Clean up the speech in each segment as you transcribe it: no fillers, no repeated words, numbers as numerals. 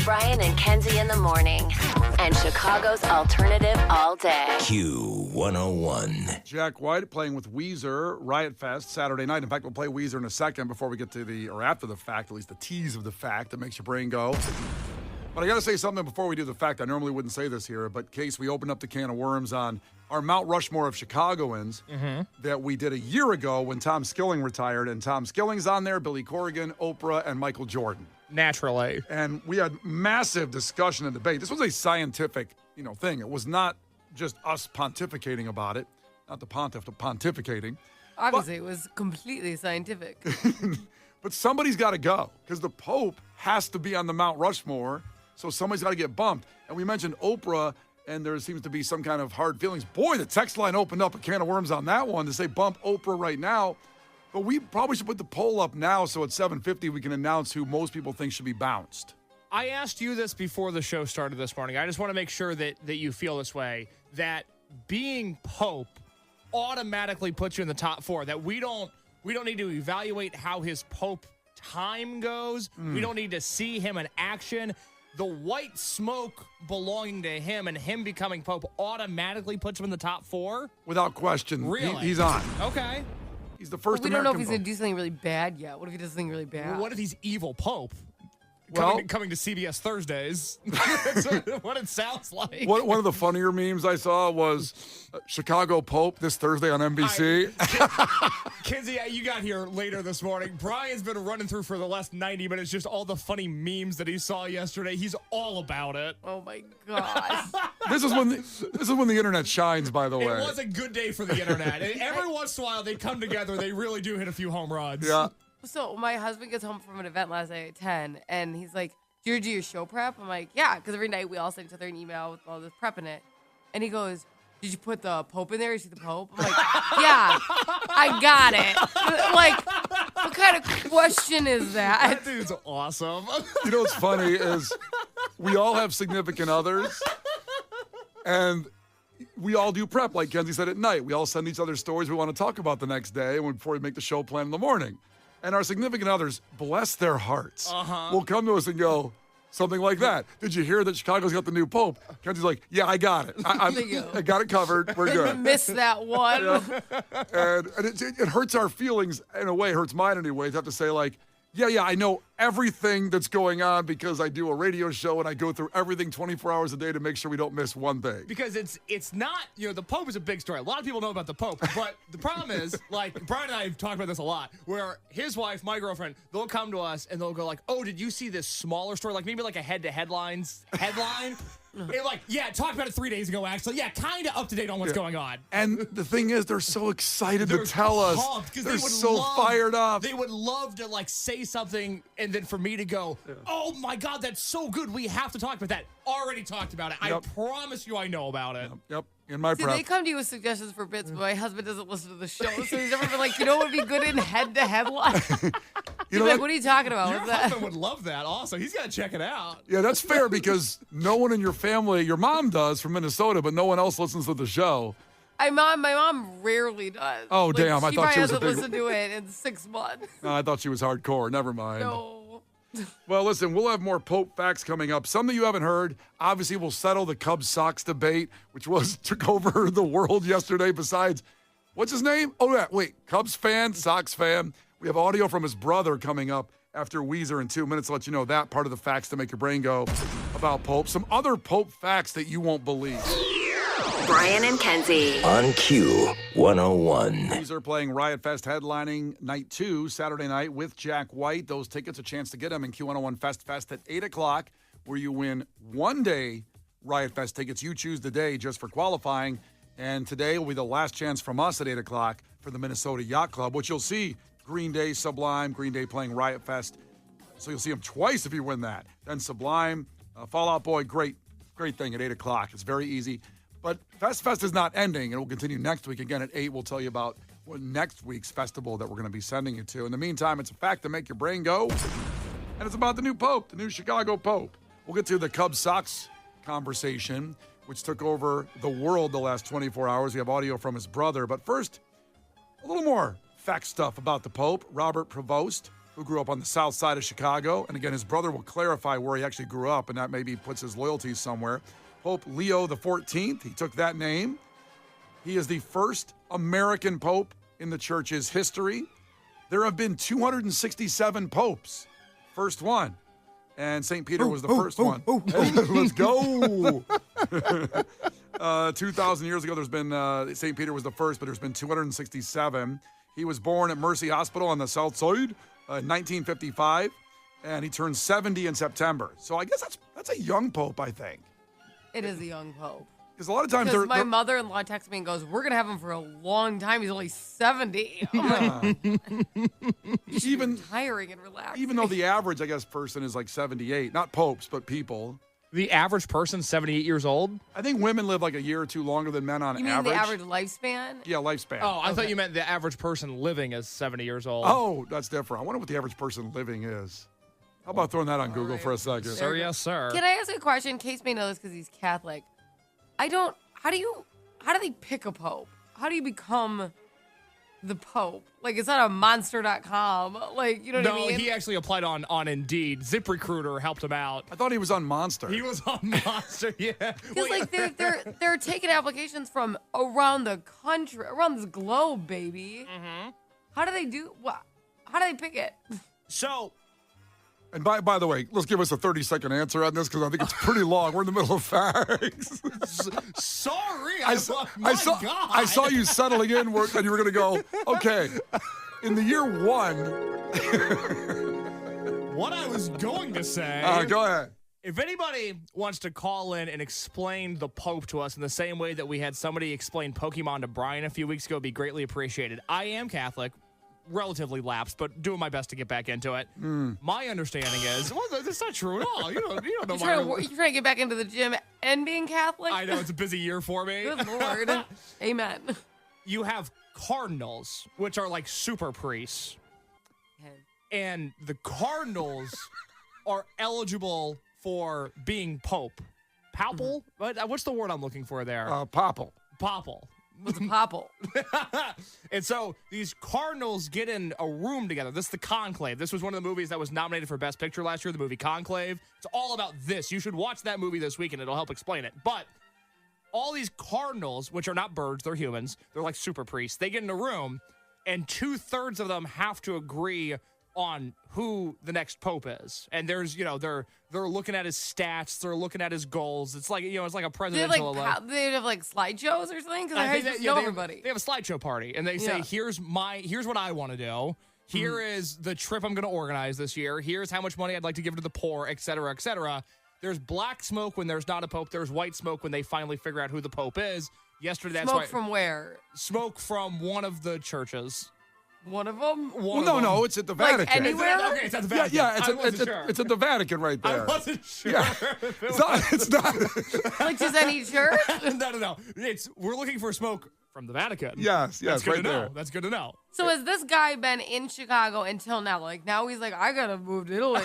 Brian and Kenzie in the morning. And Chicago's alternative all day. Q101. Jack White playing with Weezer, Riot Fest, Saturday night. In fact, we'll play Weezer in a second before we get to or after the fact, at least the tease of the fact that makes your brain go. But I got to say something before we do the fact. I normally wouldn't say this here, but in case we open up the can of worms on our Mount Rushmore of Chicagoans that we did a year ago when Tom Skilling retired. And Tom Skilling's on there, Billy Corrigan, Oprah, and Michael Jordan. Naturally. And we had massive discussion and debate. This was a scientific, thing. It was not just us pontificating about it. Not the pontiff, the pontificating. Obviously, it was completely scientific. But somebody's got to go because the Pope has to be on the Mount Rushmore, so somebody's got to get bumped. And we mentioned Oprah, and there seems to be some kind of hard feelings. Boy, the text line opened up a can of worms on that one to say bump Oprah right now. But we probably should put the poll up now so at 7:50 we can announce who most people think should be bounced. I asked you this before the show started this morning. I just want to make sure that you feel this way, that being Pope automatically puts you in the top four, that we don't need to evaluate how his Pope time goes. We don't need to see him in action. The white smoke belonging to him and him becoming Pope automatically puts him in the top four? Without question. Really? He's on. Okay. He's the first We American don't know if he's going Pope. to do something really bad yet. What if he does something really bad? Well, what if he's evil Pope? Well- Coming to CBS Thursdays. That's what it sounds like. One of the funnier memes I saw was Chicago Pope this Thursday on NBC. Kenzie, you got here later this morning. Brian's been running through for the last 90 minutes just all the funny memes that he saw yesterday. He's all about it. Oh, my gosh. This is when the internet shines, by the way. It was a good day for the internet. And every once in a while, they come together. They really do hit a few home runs. Yeah. So my husband gets home from an event last night at 10, and he's like, "Do you do your show prep?" I'm like, "Yeah," because every night we all send each other an email with all this prep in it. And he goes, "Did you put the Pope in there? You see the Pope?" I'm like, "Yeah, I got it." Like, what kind of question is that? That dude's awesome. You know what's funny is we all have significant others, and we all do prep, like Kenzie said, at night. We all send each other stories we want to talk about the next day before we make the show plan in the morning. And our significant others, bless their hearts, will come to us and go, something like that. "Did you hear that Chicago's got the new Pope?" Kenzie's like, "Yeah, I got it. I got it covered. We're good." Missed that one. And it hurts our feelings in a way, hurts mine anyway, to have to say like, yeah, I know everything that's going on because I do a radio show and I go through everything 24 hours a day to make sure we don't miss one thing. Because it's not, the Pope is a big story. A lot of people know about the Pope, but the problem is, like, Brian and I have talked about this a lot, where his wife, my girlfriend, they'll come to us and they'll go like, "Oh, did you see this smaller story?" Like maybe like a headline. And like, yeah, talked about it 3 days ago, actually. Yeah, kind of up to date on what's going on. And the thing is, they're so excited to tell us. They're so fired up. They would love to, like, say something and then for me to go, "Oh, my God, that's so good. We have to talk about that." Already talked about it. Yep. I promise you I know about it. Yep. In my See, prep. they come to you with suggestions for bits, but my husband doesn't listen to the show, so he's never been like, "You know what would be good in head-to-head line?" He'd be like, "What are you talking about? Your What's that?" husband would love that also. He's got to check it out. Yeah, that's fair because no one in your family, your mom does from Minnesota, but no one else listens to the show. My mom rarely does. Oh, damn, I She thought she probably was a hasn't big- listened to it in 6 months. I thought she was hardcore. Never mind. No. Well, listen, we'll have more Pope facts coming up. Some that you haven't heard. Obviously, we'll settle the Cubs-Sox debate, which took over the world yesterday. Besides, what's his name? Oh, yeah, wait. Cubs fan, Sox fan. We have audio from his brother coming up after Weezer in 2 minutes to let you know that part of the facts to make your brain go about Pope. Some other Pope facts that you won't believe. Brian and Kenzie. On Q101. Weezer playing Riot Fest headlining night 2, Saturday night with Jack White. Those tickets, a chance to get them in Q101 Fest at 8 o'clock, where you win one-day Riot Fest tickets. You choose the day just for qualifying. And today will be the last chance from us at 8 o'clock for the Minnesota Yacht Club, which you'll see Green Day, Sublime, Green Day playing Riot Fest. So you'll see them twice if you win that. Then Sublime, Fall Out Boy, great thing at 8 o'clock. It's very easy. But Fest is not ending. It will continue next week. Again, at 8, we'll tell you about what next week's festival that we're going to be sending you to. In the meantime, it's a fact to make your brain go. And it's about the new Pope, the new Chicago Pope. We'll get to the Cubs-Sox conversation, which took over the world the last 24 hours. We have audio from his brother. But first, a little more fact stuff about the Pope. Robert Prevost, who grew up on the south side of Chicago. And again, his brother will clarify where he actually grew up, and that maybe puts his loyalties somewhere. Pope Leo XIV, he took that name. He is the first American pope in the church's history. There have been 267 popes. First one. And St. Peter was the first one. Let's go. 2,000 years ago, there's been, St. Peter was the first, but there's been 267. He was born at Mercy Hospital on the south side in 1955, and he turned 70 in September. So I guess that's a young pope, I think. It is a young pope. Because a lot of times my mother-in-law texts me and goes, "We're gonna have him for a long time. He's only 70." I'm like, even tiring and relaxing. Even though the average, I guess, person is like 78, not popes, but people. The average person, 78 years old? I think women live like a year or two longer than men on You mean average. the average lifespan? Yeah, lifespan. Oh, I thought you meant the average person living is 70 years old. Oh, that's different. I wonder what the average person living is. How about throwing that on Google for a second? Sir, yes, sir. Can I ask a question? Case may know this because he's Catholic. How do they pick a pope? How do you become the pope? Like, it's not a monster.com. Like, you know what I mean? No, he actually applied on Indeed. ZipRecruiter helped him out. I thought he was on Monster. He was on Monster, yeah. Because like they're taking applications from around the country, around this globe, baby. Mm-hmm. How do they do? What? How do they pick it? So, and by the way, let's give us a 30-second answer on this because I think it's pretty long. We're in the middle of facts. sorry, I saw you settling in, and you were going to go, okay, in the year one. What I was going to say. Go ahead. If anybody wants to call in and explain the Pope to us in the same way that we had somebody explain Pokemon to Brian a few weeks ago, it'd be greatly appreciated. I am Catholic. Relatively lapsed, but doing my best to get back into it. My understanding is, well, that's not true at all. You don't know You're trying to get back into the gym and being Catholic? I know, it's a busy year for me. Good Lord. Amen. You have cardinals, which are like super priests. And the cardinals are eligible for being pope. Papal? What's the word I'm looking for there? Papal. Papal. What's a popple? And so these cardinals get in a room together. This is the Conclave. This was one of the movies that was nominated for Best Picture last year, the movie Conclave. It's all about this. You should watch that movie this week, and it'll help explain it. But all these cardinals, which are not birds, they're humans. They're like super priests. They get in a room, and 2/3 of them have to agree on who the next pope is. And there's, they're looking at his stats, they're looking at his goals. It's like, it's like a presidential election. They have like slideshows or something? Because I know everybody. They have a slideshow party, and they say, here's what I want to do. Here is the trip I'm going to organize this year. Here's how much money I'd like to give to the poor, et cetera, et cetera. There's black smoke when there's not a pope. There's white smoke when they finally figure out who the pope is. Yesterday, that's smoke from where? Smoke from one of the churches. One of them? No, it's at the Vatican. Like anywhere? Okay, it's at the Vatican. Yeah, it's at the Vatican right there. I wasn't sure. Yeah. It's not. Like just any church? No. We're looking for smoke from the Vatican. Yes, That's good right to know. there. That's good to know. So has this guy been in Chicago until now? Like now he's like, I gotta move to Italy.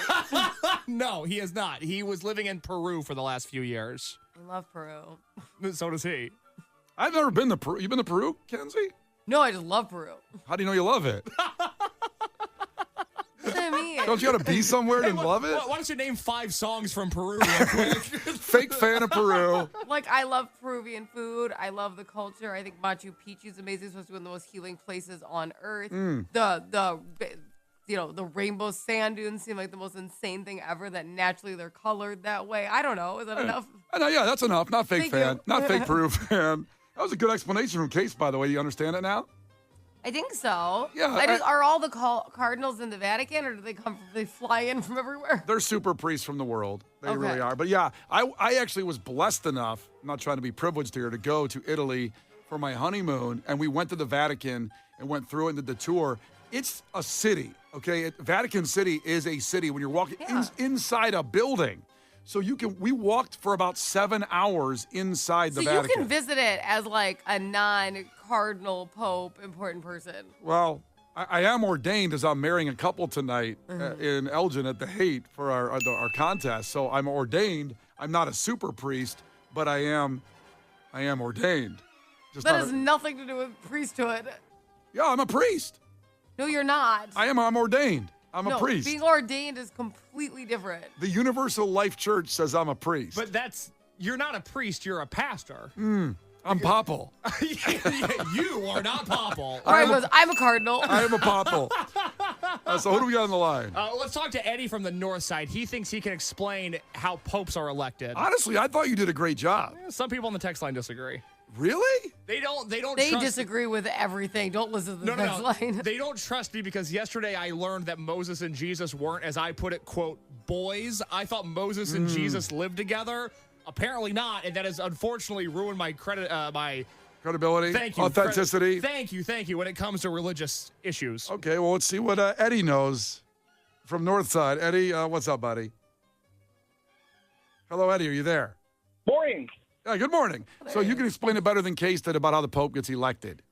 No, he has not. He was living in Peru for the last few years. I love Peru. So does he. I've never been to Peru. You been to Peru, Kenzie? No, I just love Peru. How do you know you love it? What do I mean? Don't you got to be somewhere and love it? Why don't you name 5 songs from Peru real quick? Fake fan of Peru. Like, I love Peruvian food. I love the culture. I think Machu Picchu is amazing. It's supposed to be one of the most healing places on earth. The rainbow sand dunes seem like the most insane thing ever, that naturally they're colored that way. I don't know. Is that enough? Yeah, that's enough. Not fake Thank fan. you. Not fake Peru fan. That was a good explanation from Case, by the way. You understand it now? I think so. Yeah, are all the cardinals in the Vatican, or do they fly in from everywhere? They're super priests from the world. They Okay. really are. But yeah, I actually was blessed enough, I'm not trying to be privileged here, to go to Italy for my honeymoon. And we went to the Vatican and went through it and did the tour. It's a city, okay? Vatican City is a city when you're walking inside a building. So we walked for about 7 hours inside the Vatican. So you can visit it as like a non-cardinal pope important person. Well, I am ordained as I'm marrying a couple tonight in Elgin at the Haight for our contest. So I'm ordained. I'm not a super priest, but I am ordained. That has nothing to do with priesthood. Yeah, I'm a priest. No, you're not. I'm ordained. I'm a priest. Being ordained is completely different. The Universal Life Church says I'm a priest. But you're not a priest, you're a pastor. I'm papal. You are not papal. Brian goes, I'm a cardinal. I am a papal. So who do we got on the line? Let's talk to Eddie from the north side. He thinks he can explain how popes are elected. Honestly, I thought you did a great job. Some people on the text line disagree. Really? They don't They trust disagree with everything. Don't listen to the next line. They don't trust me because yesterday I learned that Moses and Jesus weren't, as I put it, quote, boys. I thought Moses and Jesus lived together. Apparently not, and that has unfortunately ruined my Credibility? Thank you. Authenticity? Thank you. When it comes to religious issues. Okay, well, let's see what Eddie knows from Northside. Eddie, what's up, buddy? Hello, Eddie. Are you there? Morning. Good morning. So you can explain it better than Case did about how the Pope gets elected.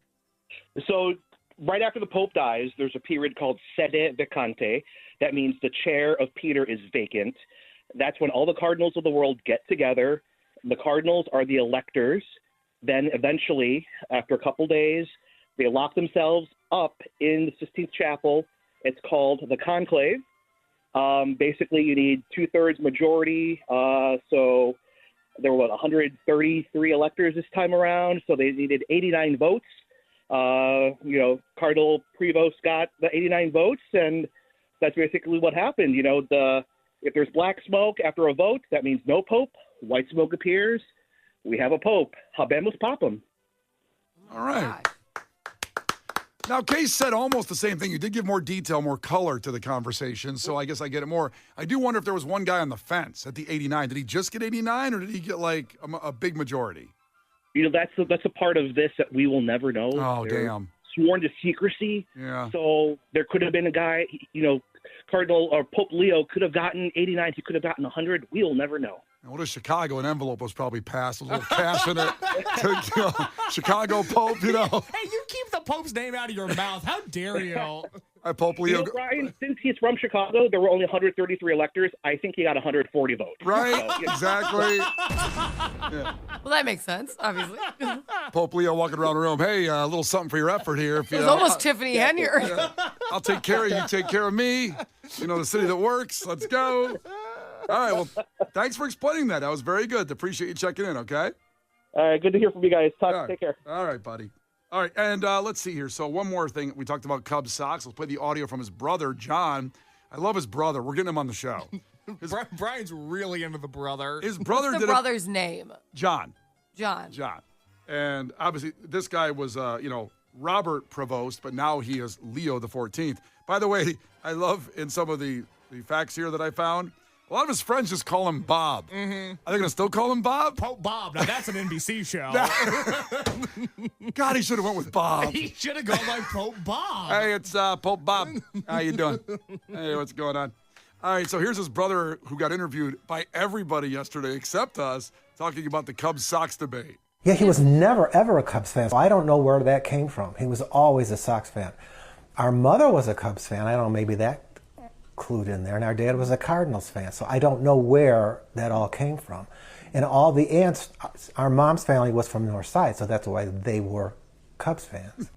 So right after the Pope dies, there's a period called sede vacante. That means the chair of Peter is vacant. That's when all the cardinals of the world get together. The cardinals are the electors. Then eventually, after a couple days, they lock themselves up in the Sistine Chapel. It's called the conclave. Basically, you need 2/3 majority. So there were 133 electors this time around. So they needed 89 votes. Cardinal Prevost got the 89 votes, and that's basically what happened. If there's black smoke after a vote, that means no pope. White smoke appears. We have a pope. Habemus papam. All right. Now, Case said almost the same thing. You did give more detail, more color to the conversation, so I guess I get it more. I do wonder if there was one guy on the fence at the 89. Did he just get 89, or did he get, like, a big majority? That's a part of this that we will never know. Oh, They're damn. sworn to secrecy. Yeah. So there could have been a guy, Cardinal or Pope Leo could have gotten 89. He could have gotten 100. We will never know. And what is Chicago? An envelope was probably passed. A little cash in it. Chicago Pope, Hey, you keep the Pope's name out of your mouth. How dare you? Pope Leo. Brian, since he's from Chicago, there were only 133 electors. I think he got 140 votes. Right, So, exactly. Well, that makes sense, obviously. It Pope Leo walking around the room. Hey, a little something for your effort here. was almost Tiffany Henry. I'll take care of you. Take care of me. The city that works. Let's go. All right. Well, thanks for explaining that. That was very good. Appreciate you checking in. Okay. All right, good to hear from you guys. All right. Take care. All right, buddy. All right, and let's see here. So one more thing. We talked about Cubs socks. Let's play the audio from his brother, John. I love his brother. We're getting him on the show. Brian's really into the brother. His brother What's the brother's name? John. John. And obviously, this guy was, Robert Prevost, but now he is Leo the 14th. By the way, I love in some of the facts here that I found, a lot of his friends just call him Bob. Mm-hmm. Are they going to still call him Bob? Pope Bob. Now, that's an NBC show. God, he should have went with Bob. He should have gone by Pope Bob. Hey, it's Pope Bob. How you doing? Hey, what's going on? All right, so here's his brother who got interviewed by everybody yesterday except us, talking about the Cubs Sox debate. Yeah, he was never, ever a Cubs fan. I don't know where that came from. He was always a Sox fan. Our mother was a Cubs fan. I don't know, maybe that clued in there. And our dad was a Cardinals fan. So I don't know where that all came from. And all the aunts, our mom's family was from the North Side, so that's why they were Cubs fans.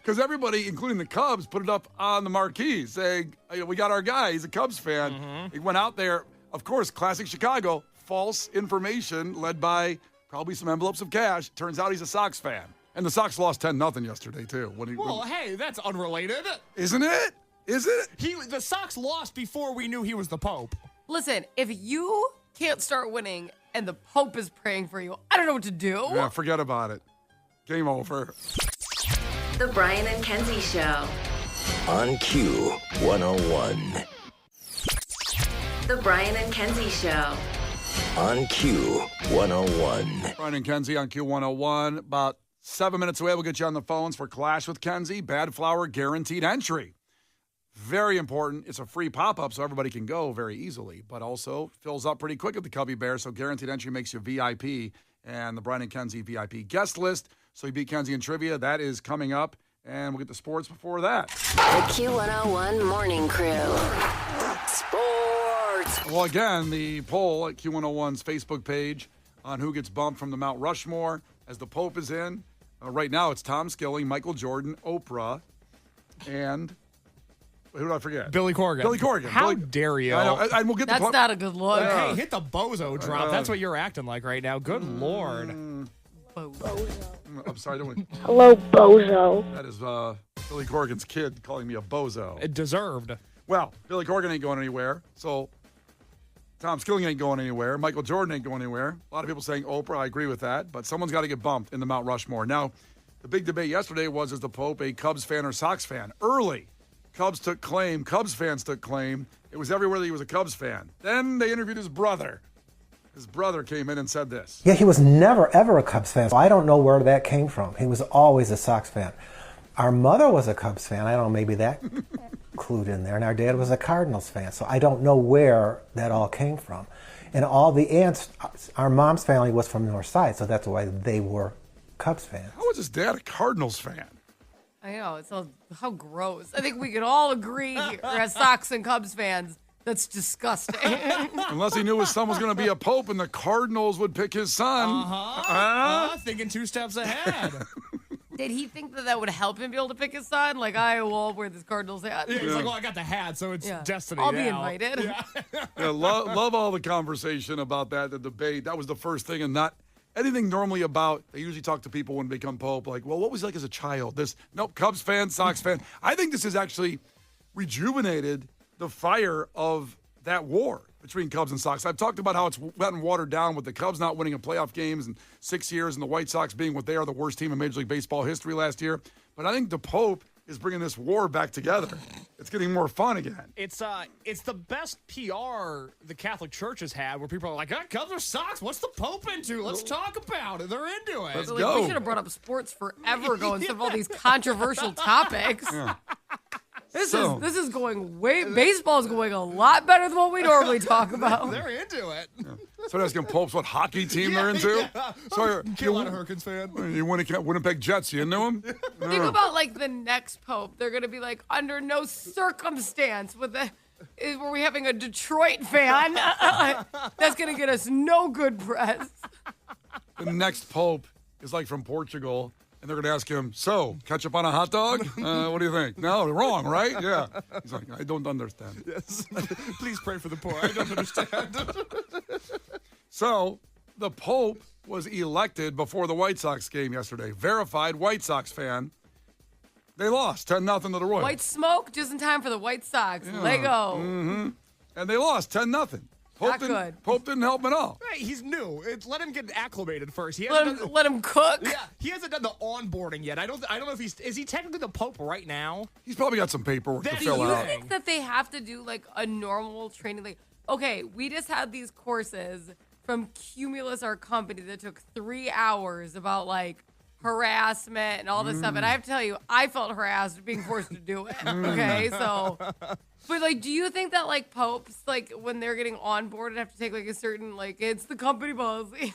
Because everybody, including the Cubs, put it up on the marquee saying, we got our guy. He's a Cubs fan. Mm-hmm. He went out there. Of course, classic Chicago, false information led by probably some envelopes of cash. Turns out he's a Sox fan. And the Sox lost 10-0 yesterday, too. Hey, that's unrelated. Isn't it? Is it? The Sox lost before we knew he was the Pope. Listen, if you can't start winning and the Pope is praying for you, I don't know what to do. Yeah, forget about it. Game over. The Brian and Kenzie Show. On Q101. The Brian and Kenzie Show. On Q101. Brian and Kenzie on Q101. About 7 minutes away, we'll get you on the phones for Clash with Kenzie. Bad Flower guaranteed entry. Very important. It's a free pop-up, so everybody can go very easily, but also fills up pretty quick at the Cubby Bear, so guaranteed entry makes you VIP. And the Brian and Kenzie VIP guest list, so you beat Kenzie in trivia. That is coming up, and we'll get the sports before that. The Q101 Morning Crew. Sports. Well, again, the poll at Q101's Facebook page on who gets bumped from the Mount Rushmore as the Pope is in. Right now, it's Tom Skilling, Michael Jordan, Oprah, and Who did I forget? Billy Corgan. Billy Corgan. How dare you? I know, and we'll get That's the not a good look. Hey, hit the bozo drop. That's what you're acting like right now. Good Lord. I'm sorry. Hello, bozo. That is Billy Corgan's kid calling me a bozo. It deserved. Well, Billy Corgan ain't going anywhere. So Tom Skilling ain't going anywhere. Michael Jordan ain't going anywhere. A lot of people saying Oprah. I agree with that. But someone's got to get bumped in the Mount Rushmore. Now, the big debate yesterday was, is the Pope a Cubs fan or Sox fan? Early, Cubs took claim. Cubs fans took claim. It was everywhere that he was a Cubs fan. Then they interviewed his brother. His brother came in and said this. Yeah, he was never, ever a Cubs fan. So I don't know where that came from. He was always a Sox fan. Our mother was a Cubs fan. I don't know, maybe that clued in there. And our dad was a Cardinals fan. So I don't know where that all came from. And all the aunts, our mom's family was from the North Side, so that's why they were Cubs fans. How was his dad a Cardinals fan? I know. It's all, how gross. I think we could all agree here as Sox and Cubs fans. That's disgusting. Unless he knew his son was going to be a Pope and the Cardinals would pick his son. Thinking 2 steps ahead. Did he think that that would help him be able to pick his son? Like, I will wear this Cardinals hat. Yeah, he's like, well, I got the hat, so it's destiny I'll now. be invited. Yeah, love all the conversation about that, the debate. That was the first thing, and not anything normally about. They usually talk to people when they become Pope, like, well, what was he like as a child? Nope, Cubs fan, Sox fan. I think this has actually rejuvenated the fire of that war between Cubs and Sox. I've talked about how it's gotten watered down with the Cubs not winning a playoff games in 6 years and the White Sox being what they are, the worst team in Major League Baseball history last year. But I think the Pope is bringing this war back together. It's getting more fun again. It's the best PR the Catholic Church has had, where people are like, Cubs or Sox? What's the Pope into? Let's talk about it. They're into it. Let's Like, go. we should have brought up sports forever ago instead of all these controversial topics. Yeah. This is going way. Baseball is going a lot better than what we normally talk about. They're into it. So asking Popes what hockey team they're into. So Carolina Hurricanes fan. You Winnipeg Jets. You into them? Think about like the next Pope. They're going to be like, under no circumstance were we having a Detroit fan. That's going to get us no good press. The next Pope is like from Portugal. And they're going to ask him, so, ketchup on a hot dog? What do you think? No, wrong, right? Yeah. He's like, I don't understand. Yes. Please pray for the poor. I don't understand. So, the Pope was elected before the White Sox game yesterday. Verified White Sox fan. They lost 10-0 to the Royals. White smoke just in time for the White Sox. Lego. Mm-hmm. And they lost 10-0. Not good. Pope didn't help at all. Right, he's new. Let him get acclimated first. Let him cook. Yeah, he hasn't done the onboarding yet. I don't know if is he technically the Pope right now? He's probably got some paperwork to Do fill you out. think that they have to do like a normal training? Like, okay, we just had these courses from Cumulus, our company, that took 3 hours about like harassment and all this stuff. And I have to tell you, I felt harassed being forced to do it. Okay, so. But, like, do you think that, like, popes, like, when they're getting on board, have to take, like, a certain, like, it's the company policy?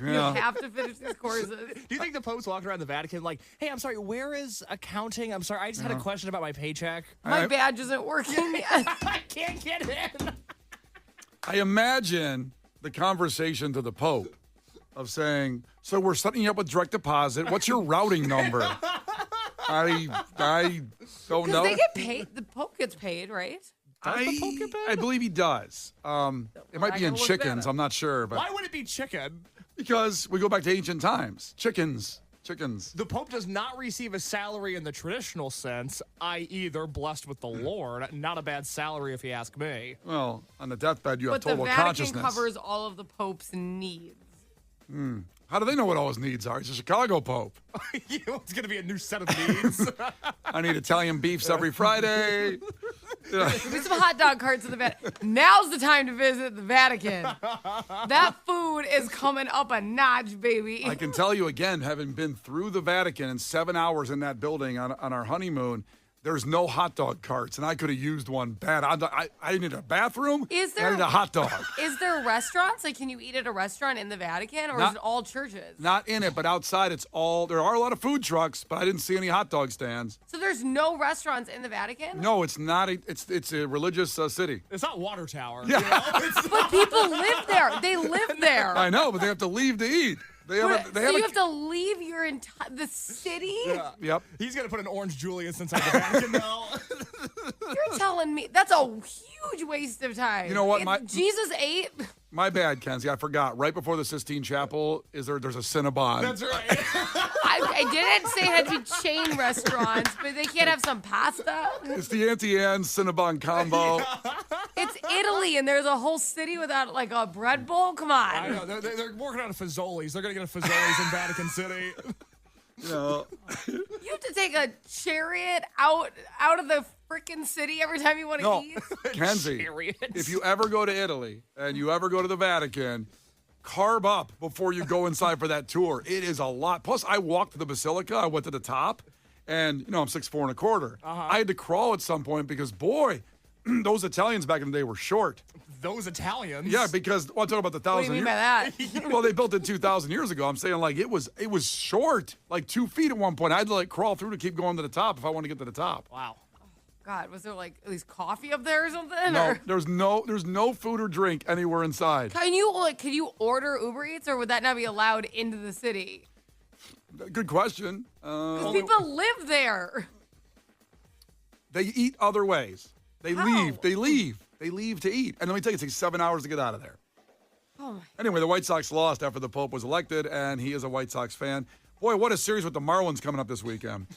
You have to finish these courses. Do you think the popes walked around the Vatican like, hey, I'm sorry, where is accounting? I'm sorry, I just had a question about my paycheck. My badge isn't working yet. I can't get in. I imagine the conversation to the Pope of saying, so we're setting you up with direct deposit. What's your routing number? I don't know. Because they get paid. The Pope gets paid, right? I believe he does. It might be in chickens. I'm not sure. But why would it be chicken? Because we go back to ancient times. Chickens. The Pope does not receive a salary in the traditional sense, i.e. they're blessed with the Lord. Not a bad salary if you ask me. Well, on the deathbed, you have But the total Vatican consciousness. covers all of the Pope's needs. How do they know what all his needs are? He's a Chicago Pope. It's going to be a new set of needs. I need Italian beefs every Friday. Give me some hot dog carts in the Vatican. Now's the time to visit the Vatican. That food is coming up a notch, baby. I can tell you again, having been through the Vatican in 7 hours in that building on our honeymoon, there's no hot dog carts, and I could have used one bad. I needed a bathroom. Is there I needed a hot dog. Is there restaurants? Like, can you eat at a restaurant in the Vatican, or is it all churches? Not in it, but outside it's all. There are a lot of food trucks, but I didn't see any hot dog stands. So there's no restaurants in the Vatican? No, it's not. It's a religious city. It's not Water Tower. Yeah. But people live there. They live there. I know, but they have to leave to eat. You have to leave the city? Yep. He's going to put an orange Julius inside the Vatican now. You're telling me that's a huge waste of time. You know what, Jesus ate. My bad, Kenzie. I forgot. Right before the Sistine Chapel, there's a Cinnabon. That's right. I didn't say it had to be chain restaurants, but they can't have some pasta. It's the Auntie Anne's Cinnabon combo. It's Italy, and there's a whole city without like a bread bowl. Come on. I know. They're working on a Fazoli's. They're going to get a Fazoli's in Vatican City. You know. You have to take a chariot out of the freaking city every time you want to eat. Kenzie, Chariots. if you ever go to Italy and you ever go to the Vatican, carb up before you go inside for that tour. It is a lot. Plus, I walked to the Basilica. I went to the top, and I'm 6'4" &1/4. I had to crawl at some point because, boy, those Italians back in the day were short. Those Italians? Yeah, because I'm talking about the What do thousand. you mean by that? Well, they built it 2,000 years ago. I'm saying like it was short, like 2 feet at one point. I had to like crawl through to keep going to the top if I wanted to get to the top. Wow. God, was there like at least coffee up there or something? No, Or- there's no food or drink anywhere inside. Can you order Uber Eats, or would that not be allowed into the city? Good question. 'Cause people live there. They eat other ways. They How? leave. They leave to eat. And let me tell you, it takes 7 hours to get out of there. Oh my. Anyway, the White Sox lost after the Pope was elected, and he is a White Sox fan. Boy, what a series with the Marlins coming up this weekend.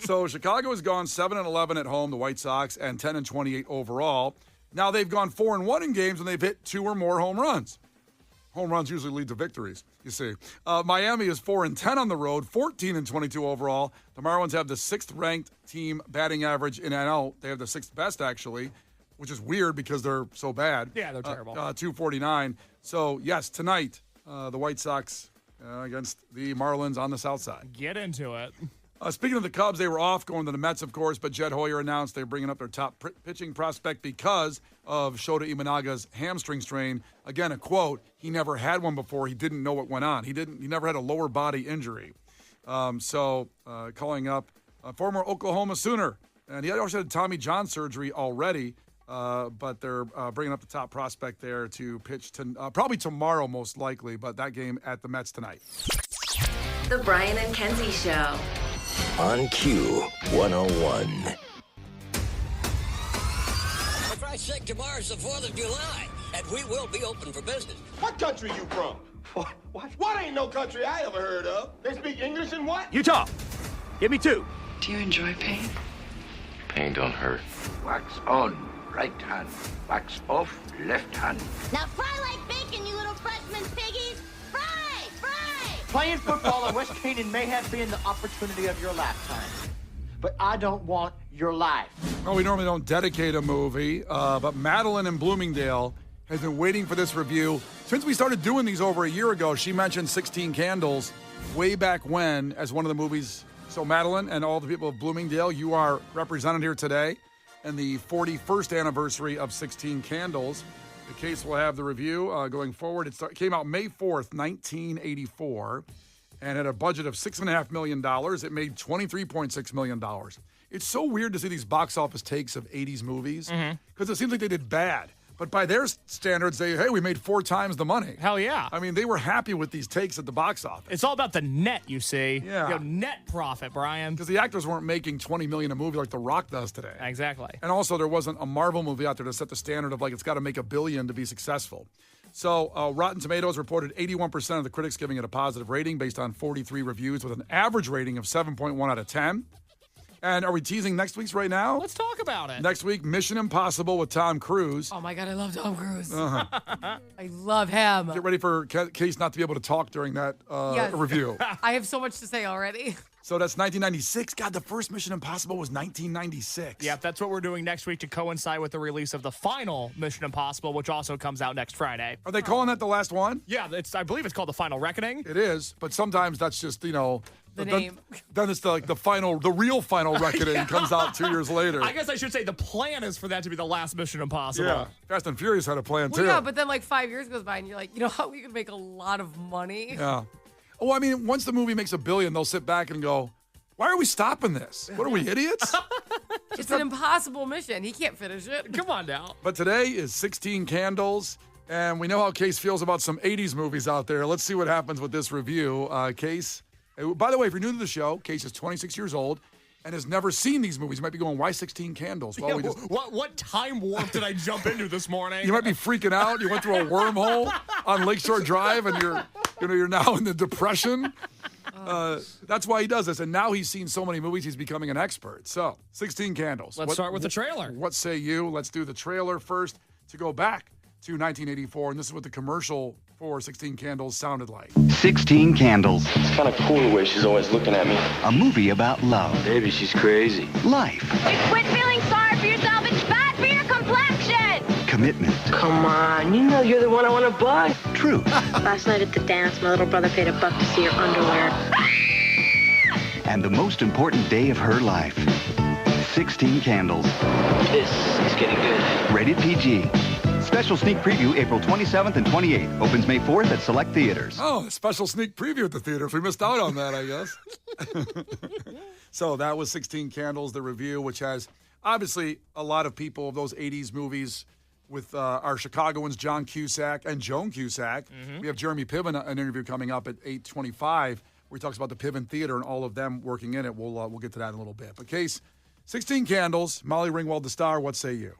So Chicago has gone 7-11 at home, the White Sox, and 10-28 overall. Now they've gone 4-1 in games, and they've hit 2 or more home runs. Home runs usually lead to victories, you see. Miami is 4-10 on the road, 14-22 overall. The Marlins have the 6th-ranked team batting average in NL. They have the 6th best, actually, which is weird because they're so bad. Yeah, they're terrible. 249. So, yes, tonight, the White Sox against the Marlins on the south side. Get into it. Speaking of the Cubs, they were off going to the Mets, of course, but Jed Hoyer announced they're bringing up their top pitching prospect because of Shota Imanaga's hamstring strain. Again, a quote, he never had one before. He didn't know what went on. He never had a lower body injury. Calling up a former Oklahoma Sooner. And he also had Tommy John surgery already, but they're bringing up the top prospect there to pitch probably tomorrow, most likely, but that game at the Mets tonight. The Brian and Kenzie Show. On Q 101. For Christ's sake, tomorrow's the 4th of July, and we will be open for business. What country you from? What ain't no country I ever heard of? They speak English and what? Utah. Give me 2. Do you enjoy pain? Pain don't hurt. Wax on, right hand. Wax off, left hand. Now fry like bacon, you little freshman piggies! Fry! Playing football in West Canaan may have been the opportunity of your lifetime, but I don't want your life. Well, we normally don't dedicate a movie, but Madeline in Bloomingdale has been waiting for this review. Since we started doing these over a year ago, she mentioned 16 Candles way back when as one of the movies. So Madeline and all the people of Bloomingdale, you are represented here today in the 41st anniversary of 16 Candles. The case will have the review going forward. It came out May 4th, 1984, and had a budget of $6.5 million. It made $23.6 million. It's so weird to see these box office takes of 80s movies because it seems like they did bad. But by their standards, we made 4 times the money. Hell yeah. I mean, they were happy with these takes at the box office. It's all about the net, you see. Yeah. Net profit, Brian. Because the actors weren't making $20 million a movie like The Rock does today. Exactly. And also, there wasn't a Marvel movie out there to set the standard of like it's got to make $1 billion to be successful. So Rotten Tomatoes reported 81% of the critics giving it a positive rating based on 43 reviews with an average rating of 7.1 out of 10. And are we teasing next week's right now? Let's talk about it. Next week, Mission Impossible with Tom Cruise. Oh my God, I love Tom Cruise. I love him. Get ready for Case not to be able to talk during that review. I have so much to say already. So that's 1996. God, the first Mission Impossible was 1996. Yep, that's what we're doing next week to coincide with the release of the final Mission Impossible, which also comes out next Friday. Are they calling that the last one? Yeah, I believe it's called The Final Reckoning. It is, but sometimes that's just, The name. Then it's the real final reckoning comes out 2 years later. I guess I should say the plan is for that to be the last Mission Impossible. Yeah, Fast and Furious had a plan too. Yeah, but then like 5 years goes by and you're like, you know how we could make a lot of money? Yeah. Oh, I mean, once the movie makes $1 billion, they'll sit back and go, why are we stopping this? What are we, idiots? It's an impossible mission. He can't finish it. Come on now. But today is 16 Candles, and we know how Case feels about some 80s movies out there. Let's see what happens with this review. Case, by the way, if you're new to the show, Case is 26 years old. and has never seen these movies, you might be going, why 16 Candles? Well, Yeah, what time warp did I jump into this morning? You might be freaking out. You went through a wormhole on Lakeshore Drive, and you're now in the depression. That's why he does this. And now he's seen so many movies, he's becoming an expert. So, 16 Candles. Let's start with the trailer. What say you? Let's do the trailer first to go back to 1984. And this is what the commercial for 16 Candles sounded like. 16 Candles. It's kind of cool the way she's always looking at me. A movie about love. Maybe she's crazy. Life. Quit feeling sorry for yourself. It's bad for your complexion. Commitment. Come on, you know you're the one I want to bug. Truth. Last night at the dance, my little brother paid $1 to see your underwear. And the most important day of her life. 16 Candles. This is getting good. Rated PG. Special sneak preview April 27th and 28th. Opens May 4th at select theaters. Oh, a special sneak preview at the theaters. We missed out on that, I guess. So that was 16 Candles, the review, which has obviously a lot of people of those 80s movies with our Chicagoans, John Cusack and Joan Cusack. We have Jeremy Piven, an interview coming up at 8:25, where he talks about the Piven Theater and all of them working in it. We'll get to that in a little bit. But Case, 16 Candles, Molly Ringwald the star. What say you?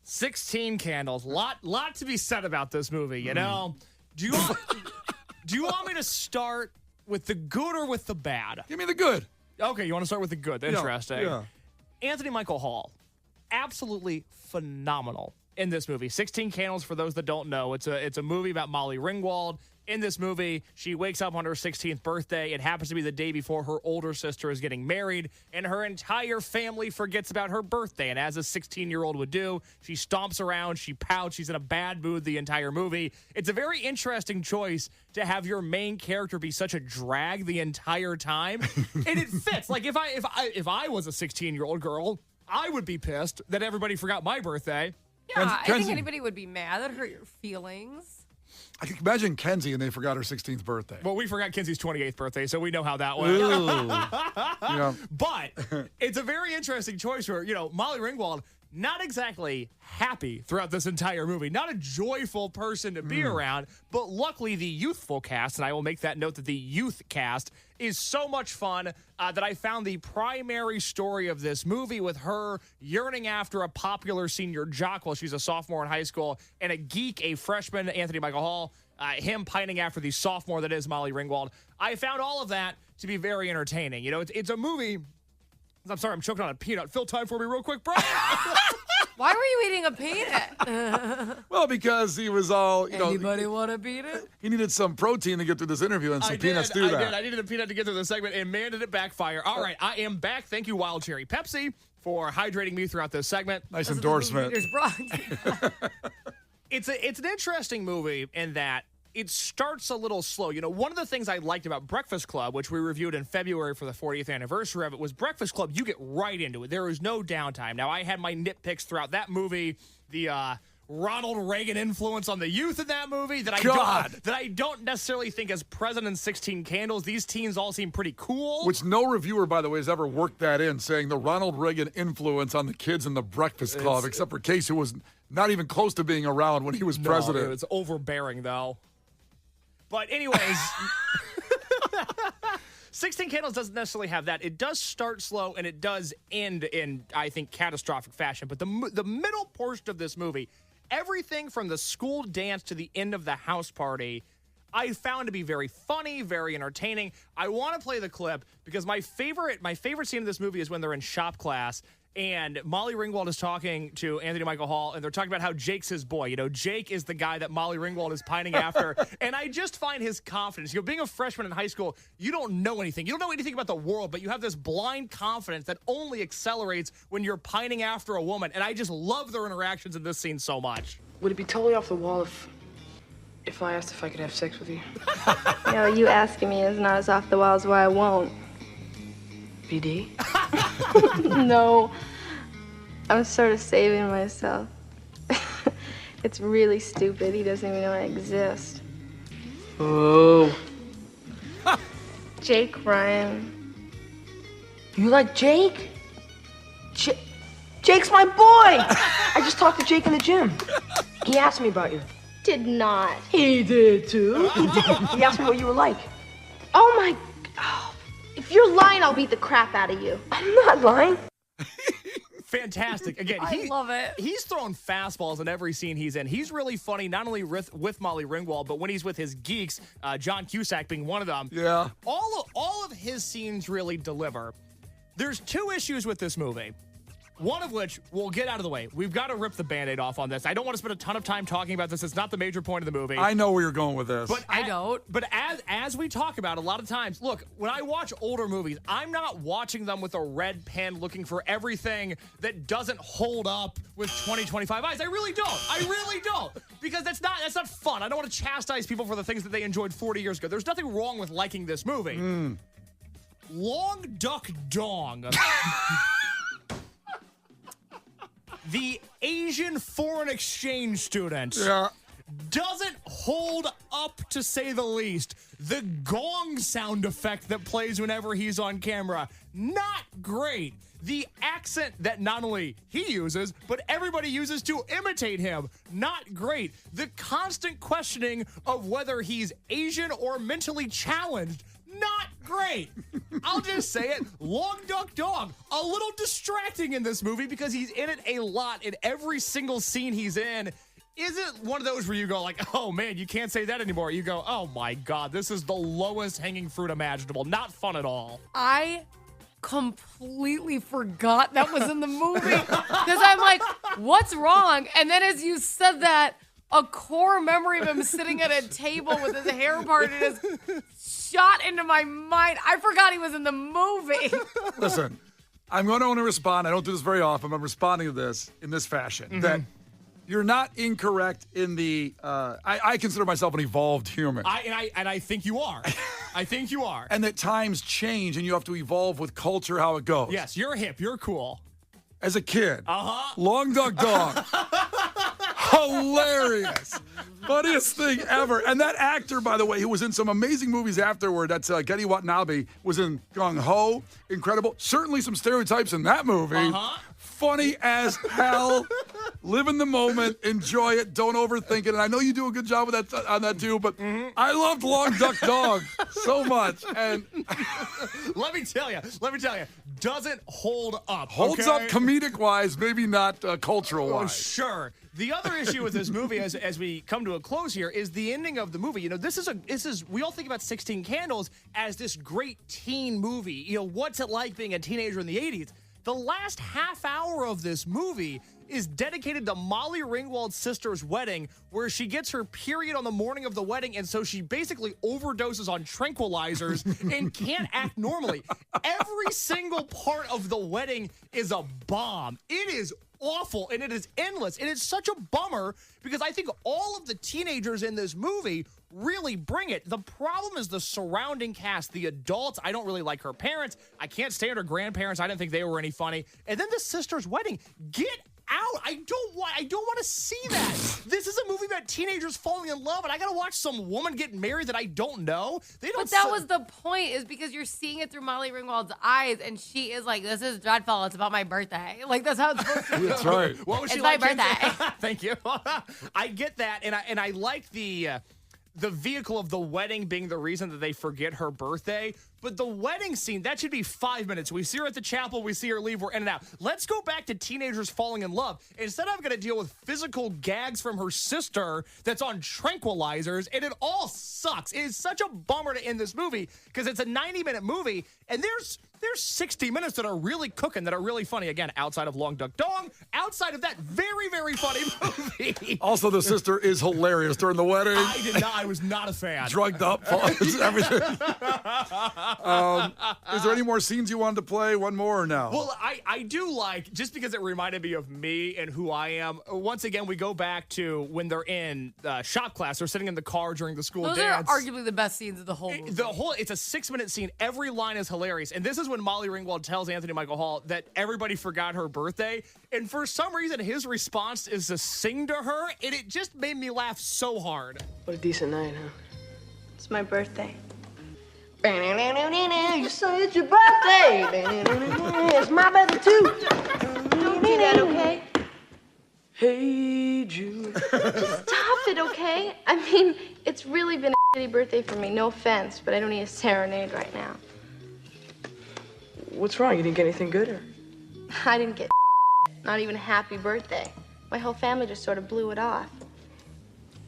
16 Candles. Lot to be said about this movie, you know? Do you want me to start with the good or with the bad? Give me the good. Okay, you want to start with the good. Interesting. Yeah. Anthony Michael Hall, absolutely phenomenal in this movie. 16 Candles, for those that don't know, it's a movie about Molly Ringwald. In this movie, she wakes up on her 16th birthday. It happens to be the day before her older sister is getting married, and her entire family forgets about her birthday. And as a 16-year-old would do, she stomps around, she pouts, she's in a bad mood the entire movie. It's a very interesting choice to have your main character be such a drag the entire time, and it fits. Like if I was a 16-year-old girl, I would be pissed that everybody forgot my birthday. Yeah, I think anybody would be mad. That hurt your feelings. I can imagine Kenzie and they forgot her 16th birthday. Well, we forgot Kenzie's 28th birthday, so we know how that went. Yeah. But it's a very interesting choice where, Molly Ringwald, not exactly happy throughout this entire movie. Not a joyful person to be around, but luckily the youthful cast, and I will make that note that the youth cast is so much fun that I found the primary story of this movie with her yearning after a popular senior jock while she's a sophomore in high school, and a geek, a freshman, Anthony Michael Hall, him pining after the sophomore that is Molly Ringwald. I found all of that to be very entertaining. It's a movie. I'm sorry, I'm choking on a peanut. Fill time for me real quick, bro. Why were you eating a peanut? Well, because he was all, Anybody want to beat it? he needed some protein to get through this interview, and some peanuts do that. I needed a peanut to get through the segment, and man, did it backfire. All right, I am back. Thank you, Wild Cherry Pepsi, for hydrating me throughout this segment. Nice endorsement. It's an interesting movie in that it starts a little slow. One of the things I liked about Breakfast Club, which we reviewed in February for the 40th anniversary of it, was Breakfast Club, you get right into it. There is no downtime. Now, I had my nitpicks throughout that movie, the Ronald Reagan influence on the youth in that movie that I don't necessarily think is present in 16 Candles. These teens all seem pretty cool. Which no reviewer, by the way, has ever worked that in, saying the Ronald Reagan influence on the kids in the Breakfast Club, except for Case, who was not even close to being around when he was president. It was overbearing, though. But anyways, 16 Candles doesn't necessarily have that. It does start slow, and it does end in, I think, catastrophic fashion. But the middle portion of this movie, everything from the school dance to the end of the house party, I found to be very funny, very entertaining. I want to play the clip because my favorite scene of this movie is when they're in shop class, and Molly Ringwald is talking to Anthony Michael Hall, and they're talking about how Jake's his boy. Jake is the guy that Molly Ringwald is pining after. And I just find his confidence. Being a freshman in high school, you don't know anything. You don't know anything about the world, but you have this blind confidence that only accelerates when you're pining after a woman. And I just love their interactions in this scene so much. Would it be totally off the wall if I asked if I could have sex with you? You asking me is not as off the wall as why I won't. BD? No, I'm sort of saving myself. It's really stupid. He doesn't even know I exist. Oh. Jake Ryan. You like Jake? Jake's my boy! I just talked to Jake in the gym. He asked me about you. Did not. He did too. He asked me what you were like. Oh my... Oh, If you're lying, I'll beat the crap out of you. I'm not lying. Fantastic. Again, I love it. He's throwing fastballs in every scene he's in. He's really funny, not only with Molly Ringwald, but when he's with his geeks, John Cusack being one of them. Yeah. All of his scenes really deliver. There's 2 issues with this movie. One of which we'll get out of the way. We've got to rip the Band-Aid off on this. I don't want to spend a ton of time talking about this. It's not the major point of the movie. I know where you're going with this. But I don't. But as we talk about a lot of times, look, when I watch older movies, I'm not watching them with a red pen looking for everything that doesn't hold up with 2025 eyes. I really don't. Because that's not fun. I don't want to chastise people for the things that they enjoyed 40 years ago. There's nothing wrong with liking this movie. Long Duck Dong. The Asian foreign exchange student doesn't hold up, to say the least. The gong sound effect that plays whenever he's on camera, not great. The accent that not only he uses, but everybody uses to imitate him, not great. The constant questioning of whether he's Asian or mentally challenged, not great. I'll just say it. Long Duck Dong, a little distracting in this movie because he's in it a lot. In every single scene he's in, isn't one of those where you go like, oh man, you can't say that anymore. You go, oh my God, this is the lowest hanging fruit imaginable. Not fun at all. I completely forgot that was in the movie because I'm like, what's wrong? And then as you said that, a core memory of him sitting at a table with his hair parted is shot into my mind. I forgot he was in the movie. Listen, I'm going to want to respond. I don't do this very often. I'm responding to this in this fashion. That you're not incorrect in the. I consider myself an evolved human. I think you are. I think you are. And that times change, and you have to evolve with culture, how it goes. Yes, you're hip. You're cool. As a kid, Long Duck Dong. Hilarious. Funniest thing ever. And that actor, by the way, who was in some amazing movies afterward, that's Getty Watanabe, was in Gung Ho. Incredible. Certainly some stereotypes in that movie. Funny as hell. Live in the moment. Enjoy it. Don't overthink it. And I know you do a good job with that on that too, but I loved Long Duck Dog so much. And let me tell you, doesn't hold up. Holds up comedic-wise, maybe not cultural-wise. Oh, sure. The other issue with this movie, as we come to a close here, is the ending of the movie. You know, this is we all think about 16 Candles as this great teen movie. You know, what's it like being a teenager in the 80s? The last half hour of this movie is dedicated to Molly Ringwald's sister's wedding, where she gets her period on the morning of the wedding, and so she basically overdoses on tranquilizers and can't act normally. Every single part of the wedding is a bomb. It is awful, and it is endless, and it's such a bummer because I think all of the teenagers in this movie really bring it. The problem is the surrounding cast, the adults. I don't really like her parents. I can't stand her grandparents. I didn't think they were any funny. And then the sister's wedding. Get out. I don't want to see that. This is a movie about teenagers falling in love, and I gotta watch some woman get married that I don't know. But that was the point, is because you're seeing it through Molly Ringwald's eyes, and she is like, this is dreadful. It's about my birthday. Like, that's how it's supposed to be. That's right. What was she it's like, my birthday. Thank you. I get that, and I like the vehicle of the wedding being the reason that they forget her birthday. But the wedding scene, that should be 5 minutes. We see her at the chapel. We see her leave. We're in and out. Let's go back to teenagers falling in love. Instead, I'm going to deal with physical gags from her sister that's on tranquilizers, and it all sucks. It is such a bummer to end this movie because it's a 90-minute movie, and there's 60 minutes that are really cooking, that are really funny. Again, outside of Long Duck Dong, outside of that very, very funny movie. Also, the sister is hilarious during the wedding. I was not a fan. Drugged up, everything. Is there any more scenes you wanted to play? One more or no? Well, I do like, just because it reminded me of me and who I am, once again, we go back to when they're in shop class. They're sitting in the car during the school dance. Those are arguably the best scenes of the whole movie. It's a 6-minute scene. Every line is hilarious. And this is when Molly Ringwald tells Anthony Michael Hall that everybody forgot her birthday. And for some reason, his response is to sing to her. And it just made me laugh so hard. What a decent night, huh? It's my birthday. You say it's your birthday. It's my birthday too. Don't do that, okay? Hey, Jude. Stop it, okay? I mean, it's really been a shitty birthday for me. No offense, but I don't need a serenade right now. What's wrong? You didn't get anything good, or? I didn't get not even a happy birthday. My whole family just sort of blew it off.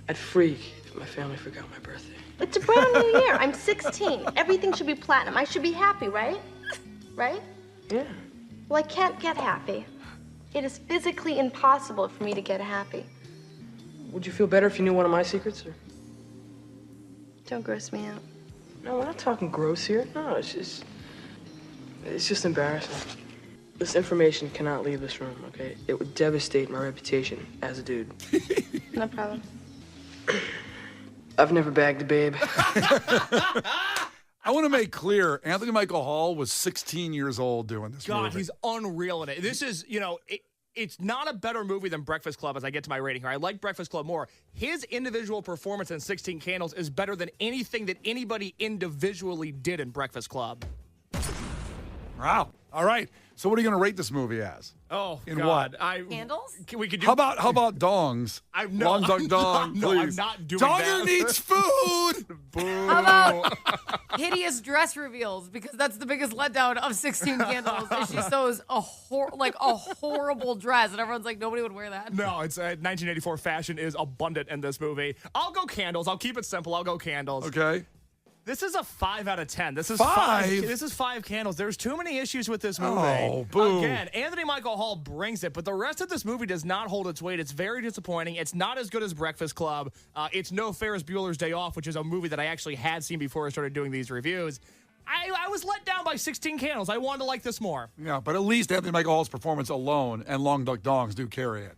I'd freak if my family forgot my birthday. It's a brand new year. I'm 16. Everything should be platinum. I should be happy, right? Right? Yeah. Well, I can't get happy. It is physically impossible for me to get happy. Would you feel better if you knew one of my secrets, or? Don't gross me out. No, we're not talking gross here. No, it's just embarrassing. This information cannot leave this room, okay? It would devastate my reputation as a dude. No problem. I've never bagged a babe. I want to make clear, Anthony Michael Hall was 16 years old doing this movie. God, he's unreal in it. This is, it's not a better movie than Breakfast Club as I get to my rating here. I like Breakfast Club more. His individual performance in 16 Candles is better than anything that anybody individually did in Breakfast Club. Wow. All right. So what are you going to rate this movie as? Oh, in God. what? Candles? We could do. How about dongs? No, Long Duck Dong, no, please. I'm not doing Donger that. needs food. Boo. How about hideous dress reveals? Because that's the biggest letdown of 16 Candles. Is she sews a horrible dress, and everyone's like, nobody would wear that. No, it's 1984 fashion is abundant in this movie. I'll go Candles. I'll keep it simple. I'll go Candles. Okay. This is a 5 out of 10. This is 5? This is 5 Candles. There's too many issues with this movie. Oh, boo. Again, Anthony Michael Hall brings it, but the rest of this movie does not hold its weight. It's very disappointing. It's not as good as Breakfast Club. It's no Ferris Bueller's Day Off, which is a movie that I actually had seen before I started doing these reviews. I was let down by 16 Candles. I wanted to like this more. Yeah, but at least Anthony Michael Hall's performance alone and Long Duck Dongs do carry it.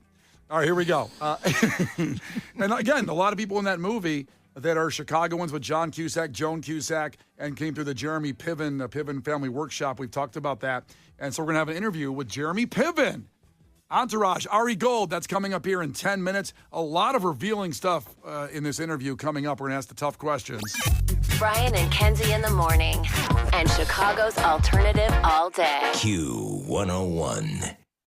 All right, here we go. And again, a lot of people in that movie that are Chicagoans with John Cusack, Joan Cusack, and came through the Jeremy Piven Family Workshop. We've talked about that. And so we're going to have an interview with Jeremy Piven. Entourage, Ari Gold, that's coming up here in 10 minutes. A lot of revealing stuff in this interview coming up. We're going to ask the tough questions. Brian and Kenzie in the morning. And Chicago's alternative all day. Q101.